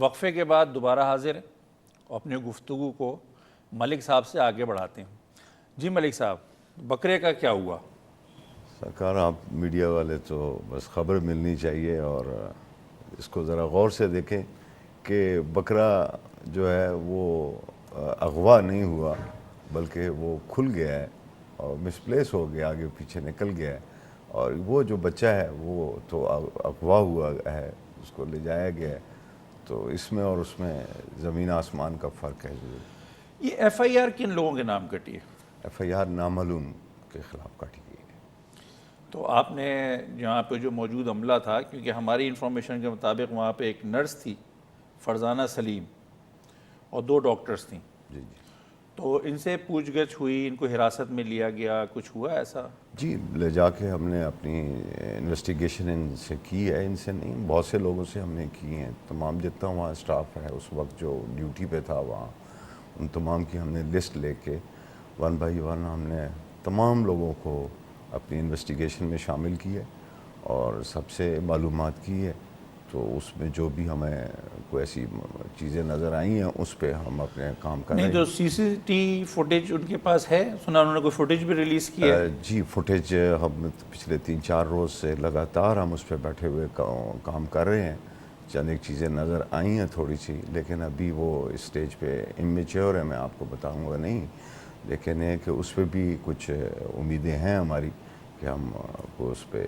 وقفے کے بعد دوبارہ حاضر ہیں اور اپنی گفتگو کو ملک صاحب سے آگے بڑھاتے ہیں۔ جی ملک صاحب، بکرے کا کیا ہوا؟ سرکار آپ میڈیا والے تو بس خبر ملنی چاہیے اور اس کو ذرا غور سے دیکھیں کہ بکرا جو ہے وہ اغوا نہیں ہوا بلکہ وہ کھل گیا ہے اور مسپلیس ہو گیا، آگے پیچھے نکل گیا ہے، اور وہ جو بچہ ہے وہ تو اغوا ہوا ہے، اس کو لے جایا گیا ہے، تو اس میں اور اس میں زمین آسمان کا فرق ہے۔ یہ ایف آئی آر کن لوگوں کے نام کٹی ہے؟ ایف آئی آر نامعلوم کے خلاف کاٹی گئی ہے۔ تو آپ نے یہاں پہ جو موجود عملہ تھا، کیونکہ ہماری انفارمیشن کے مطابق وہاں پہ ایک نرس تھی فرزانہ سلیم اور 2 ڈاکٹرز تھیں، جی جی تو ان سے پوچھ گچھ ہوئی، ان کو حراست میں لیا گیا، کچھ ہوا ایسا؟ جی، لے جا کے ہم نے اپنی انویسٹیگیشن ان سے کی ہے، ان سے نہیں بہت سے لوگوں سے ہم نے کی ہیں، تمام جتنا وہاں اسٹاف ہے اس وقت جو ڈیوٹی پہ تھا وہاں، ان تمام کی ہم نے لسٹ لے کے 1 بائی 1 ہم نے تمام لوگوں کو اپنی انویسٹیگیشن میں شامل کی ہے اور سب سے معلومات کی ہے، تو اس میں جو بھی ہمیں کوئی ایسی چیزیں نظر آئی ہیں اس پہ ہم اپنے کام کر رہے نہیں، ہیں۔ جو سی سی ٹی فوٹیج ان کے پاس ہے، سنا انہوں نے کوئی فوٹیج بھی ریلیز کی ہے؟ جی، فوٹیج ہم پچھلے 3-4 روز سے لگاتار ہم اس پہ بیٹھے ہوئے کام کر رہے ہیں، چند ایک چیزیں نظر آئی ہیں تھوڑی سی، لیکن ابھی وہ اسٹیج پہ امیچیور ہے، میں آپ کو بتاؤں گا نہیں، لیکن یہ کہ اس پہ بھی کچھ امیدیں ہیں ہماری کہ ہم کو اس پہ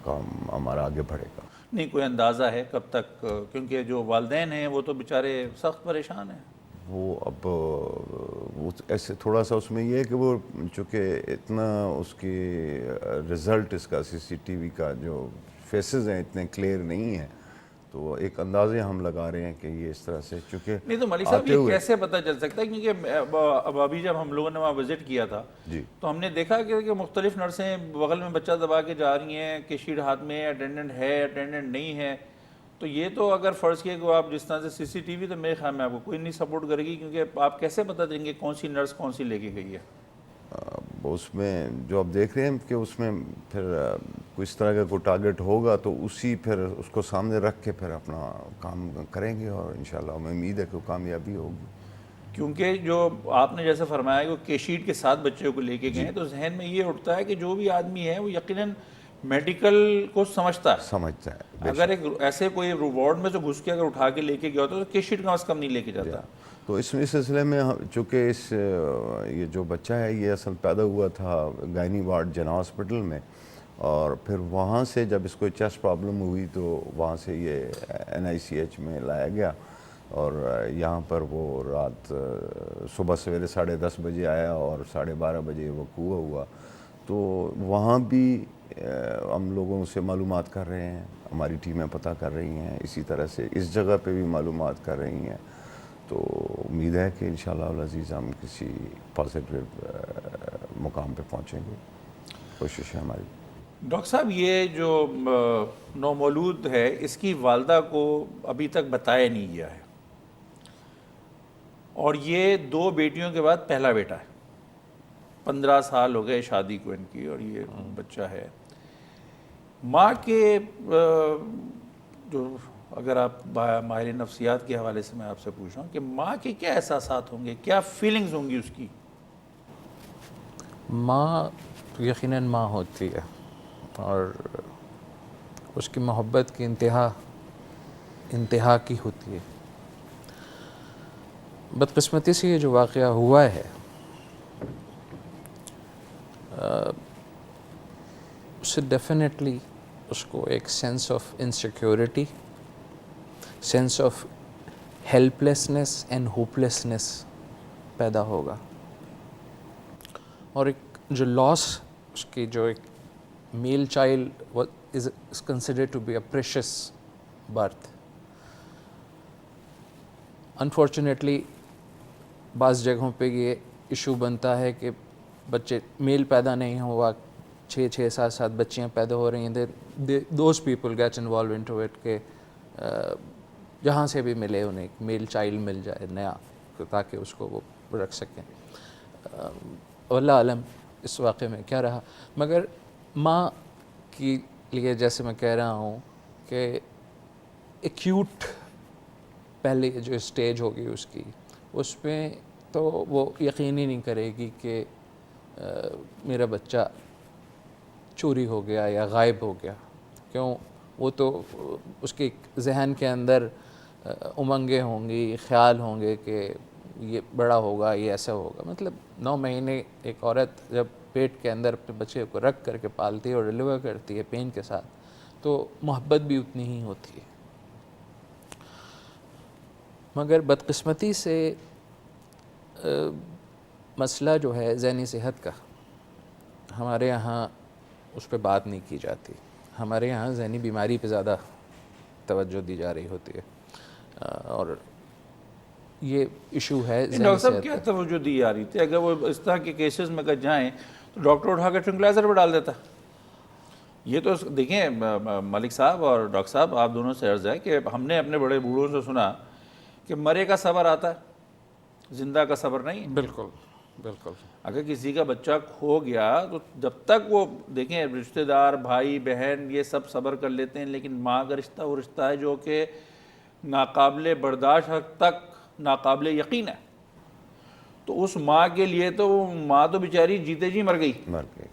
کام ہمارا آگے بڑھے گا۔ نہیں کوئی اندازہ ہے کب تک؟ کیونکہ جو والدین ہیں وہ تو بیچارے سخت پریشان ہیں۔ وہ اب وہ ایسے تھوڑا سا اس میں یہ ہے کہ وہ چونکہ اتنا اس کی رزلٹ اس کا سی سی ٹی وی کا جو فیسز ہیں اتنے کلیئر نہیں ہیں، تو ایک اندازے ہم لگا رہے ہیں کہ یہ اس طرح سے چونکہ نہیں تو ملک صاحب آتے یہ ہوئے کیسے پتہ چل سکتا ہے؟ کیونکہ اب ابھی جب ہم لوگوں نے وہاں وزٹ کیا تھا جی تو ہم نے دیکھا کہ مختلف نرسیں بغل میں بچہ دبا کے جا رہی ہیں کہ شیٹ ہاتھ میں اٹینڈنٹ ہے اٹینڈنٹ نہیں ہے، تو یہ تو اگر فرض کیا کہ آپ جس طرح سے سی سی ٹی وی، تو میرے خیال میں آپ کو کوئی نہیں سپورٹ کرے گی، کیونکہ آپ کیسے پتہ دیں گے کون سی نرس کون سی لے کے گئی ہے؟ اس میں جو آپ دیکھ رہے ہیں کہ اس میں پھر کوئی اس طرح کا کوئی ٹارگٹ ہوگا تو اسی پھر اس کو سامنے رکھ کے پھر اپنا کام کریں گے اور انشاءاللہ ہمیں امید ہے کہ کامیابی ہوگی۔ کیونکہ جو آپ نے جیسے فرمایا کہ وہ کے شیٹ کے ساتھ بچے کو لے کے گئے ہیں، تو ذہن میں یہ اٹھتا ہے کہ جو بھی آدمی ہے وہ یقیناً میڈیکل کو سمجھتا ہے، سمجھتا ہے بے اگر ایک ایسے کوئی وارڈ میں سے گھس کے اگر اٹھا کے لے کے گیا ہوتا تو کے شیٹ کم از کم نہیں لے کے جاتا۔ تو اس سلسلے میں چونکہ یہ جو بچہ ہے یہ اصل پیدا ہوا تھا گائنی وارڈ جنا ہاسپٹل میں، اور پھر وہاں سے جب اس کو چیسٹ پرابلم ہوئی تو وہاں سے یہ NICH میں لایا گیا، اور یہاں پر وہ رات صبح سویرے 10:30 بجے آیا اور 12:30 بجے وقوع ہوا، تو وہاں بھی ہم لوگوں سے معلومات کر رہے ہیں، ہماری ٹیمیں پتہ کر رہی ہیں، اسی طرح سے اس جگہ پہ بھی معلومات کر رہی ہیں، تو امید ہے کہ انشاءاللہ العزیز ہم کسی پازیٹیو مقام پہ پہنچیں گے، کوشش ہے ہماری۔ ڈاکٹر صاحب یہ جو نومولود ہے اس کی والدہ کو ابھی تک بتایا نہیں گیا ہے، اور یہ 2 بیٹیوں کے بعد پہلا بیٹا ہے، 15 سال ہو گئے شادی کو ان کی، اور یہ بچہ ہے۔ ماں کے جو اگر آپ ماہر نفسیات کے حوالے سے میں آپ سے پوچھ رہا ہوں کہ ماں کے کیا احساسات ہوں گے، کیا فیلنگز ہوں گی اس کی؟ ماں یقیناً ماں ہوتی ہے اور اس کی محبت کی انتہا کی ہوتی ہے۔ بدقسمتی سے یہ جو واقعہ ہوا ہے اس سے ڈیفینیٹلی اس کو ایک sense of insecurity, sense of helplessness and hopelessness پیدا ہوگا، اور ایک جو لاس اس کی جو ایک male child is considered to be a precious birth. Unfortunately بعض جگہوں پہ یہ ایشو بنتا ہے کہ بچے میل پیدا نہیں ہوا، 6 7 بچیاں پیدا ہو رہی ہیں، those people get involved into it کہ جہاں سے بھی ملے انہیں میل چائلڈ مل جائے نیا تاکہ اس کو وہ رکھ سکیں۔ واللہ عالم اس واقعے میں کیا رہا، مگر ماں کی لیے جیسے میں کہہ رہا ہوں کہ ایکیوٹ پہلی جو اسٹیج ہوگی اس کی، اس میں تو وہ یقین ہی نہیں کرے گی کہ میرا بچہ چوری ہو گیا یا غائب ہو گیا. کیوں؟ وہ تو اس کے ذہن کے اندر امنگیں ہوں گی، خیال ہوں گے کہ یہ بڑا ہوگا، یہ ایسا ہوگا. مطلب 9 مہینے ایک عورت جب پیٹ کے اندر اپنے بچے کو رکھ کر کے پالتی ہے اور ڈیلیور کرتی ہے پین کے ساتھ، تو محبت بھی اتنی ہی ہوتی ہے. مگر بدقسمتی سے مسئلہ جو ہے ذہنی صحت کا، ہمارے یہاں اس پہ بات نہیں کی جاتی. ہمارے یہاں ذہنی بیماری پہ زیادہ توجہ دی جا رہی ہوتی ہے، اور یہ ایشو ہے ذہنی ڈاکٹر صاحب صحت کیا کا. توجہ دی جا رہی تھی؟ اگر وہ اس طرح کے کیسز میں اگر جائیں تو ڈاکٹر اٹھا کے ٹرنکلائزر پہ ڈال دیتا. یہ تو دیکھیں ملک صاحب اور ڈاکٹر صاحب، آپ دونوں سے عرض ہے کہ ہم نے اپنے بڑے بوڑھوں سے سنا کہ مرے کا صبر آتا ہے، زندہ کا صبر نہیں. بالکل بالکل. اگر کسی کا بچہ کھو گیا تو جب تک وہ دیکھیں رشتہ دار، بھائی بہن، یہ سب صبر کر لیتے ہیں، لیکن ماں کا رشتہ وہ رشتہ ہے جو کہ ناقابل برداشت حد تک ناقابل یقین ہے. تو اس ماں کے لیے تو ماں تو بیچاری جیتے جی مر گئی.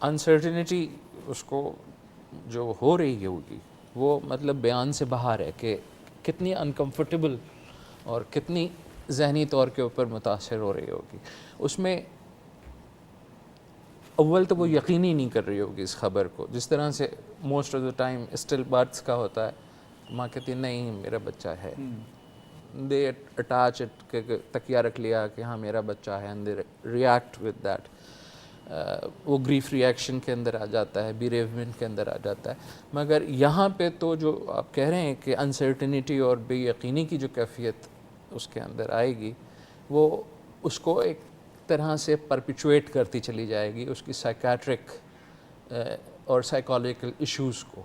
انسرٹینٹی اس کو جو ہو رہی ہوگی وہ مطلب بیان سے باہر ہے کہ کتنی انکمفرٹیبل اور کتنی ذہنی طور کے اوپر متاثر ہو رہی ہوگی. اس میں اول تو وہ یقین ہی نہیں کر رہی ہوگی اس خبر کو، جس طرح سے most of the time still births کا ہوتا ہے. ماں کہتی ہے نہیں میرا بچہ ہے، دے اٹیچ اٹ کہ تکیہ رکھ لیا کہ ہاں میرا بچہ ہے، and they react with that. وہ گریف ریئیکشن کے اندر آ جاتا ہے، بیریومنٹ کے اندر آ جاتا ہے. مگر یہاں پہ تو جو آپ کہہ رہے ہیں کہ انسرٹنٹی اور بے یقینی کی جو کیفیت اس کے اندر آئے گی، وہ اس کو ایک طرح سے پرپیچویٹ کرتی چلی جائے گی اس کی سائیکیٹرک اور سائیکالوجیکل ایشوز کو.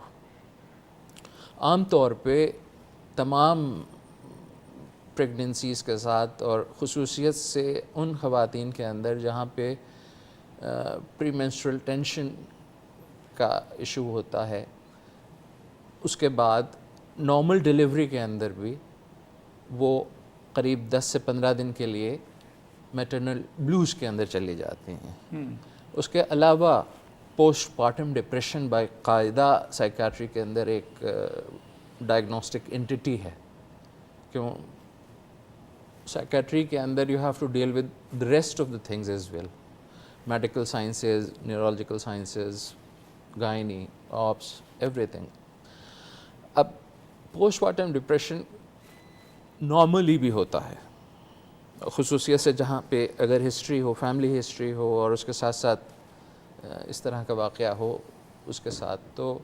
عام طور پہ تمام پریگننسیز کے ساتھ اور خصوصیت سے ان خواتین کے اندر جہاں پہ پری مینسٹرل ٹینشن کا ایشو ہوتا ہے، اس کے بعد نارمل ڈیلیوری کے اندر بھی وہ قریب 10 سے 15 دن کے لیے میٹرنل بلوز کے اندر چلی جاتی ہیں. اس کے علاوہ پوسٹ پارٹم ڈپریشن باقاعدہ سائیکیٹری کے اندر ایک ڈائگنوسٹک انٹیٹی ہے. کیوں؟ سائیکیٹری کے اندر you have to deal with the rest of the things as well. Medical sciences, neurological sciences, gynae, ops, everything. اب پوسٹ پارٹم ڈپریشن نارملی بھی ہوتا ہے، خصوصیت سے جہاں پہ اگر ہسٹری ہو، فیملی ہسٹری ہو، اور اس کے ساتھ ساتھ اس طرح کا واقعہ ہو اس کے ساتھ. تو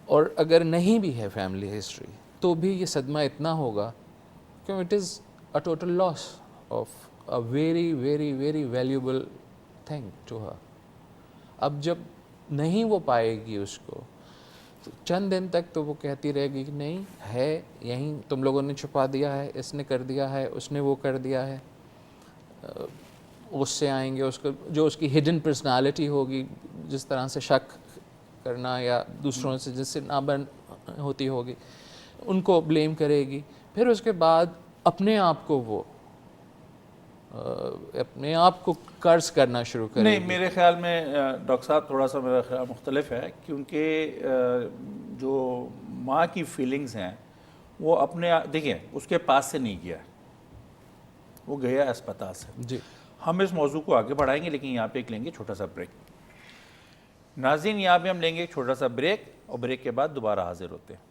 اور اگر نہیں بھی ہے فیملی ہسٹری تو بھی یہ صدمہ اتنا ہوگا کہ it is a total loss of a very very very valuable thing to her. اب جب نہیں وہ پائے گی اس کو تو چند دن تک تو وہ کہتی رہے گی کہ نہیں ہے یہیں، تم لوگوں نے چھپا دیا ہے، اس نے کر دیا ہے، اس نے وہ کر دیا ہے. اس سے آئیں گے اس کو جو اس کی ہڈن پرسنالٹی ہوگی، جس طرح سے شک کرنا یا دوسروں سے جس سے نابن ہوتی ہوگی، ان کو بلیم کرے گی. پھر اس کے بعد اپنے آپ کو وہ اپنے آپ کو قرض کرنا شروع کرے گی. نہیں، میرے خیال میں ڈاکٹر صاحب تھوڑا سا میرا خیال مختلف ہے، کیونکہ جو ماں کی فیلنگز ہیں وہ اپنے دیکھیں اس کے پاس سے نہیں گیا، وہ گیا اسپتال سے. جی ہم اس موضوع کو آگے بڑھائیں گے، لیکن یہاں پہ ایک لیں گے چھوٹا سا بریک. ناظرین، یہاں پہ ہم لیں گے ایک چھوٹا سا بریک، اور بریک کے بعد دوبارہ حاضر ہوتے ہیں.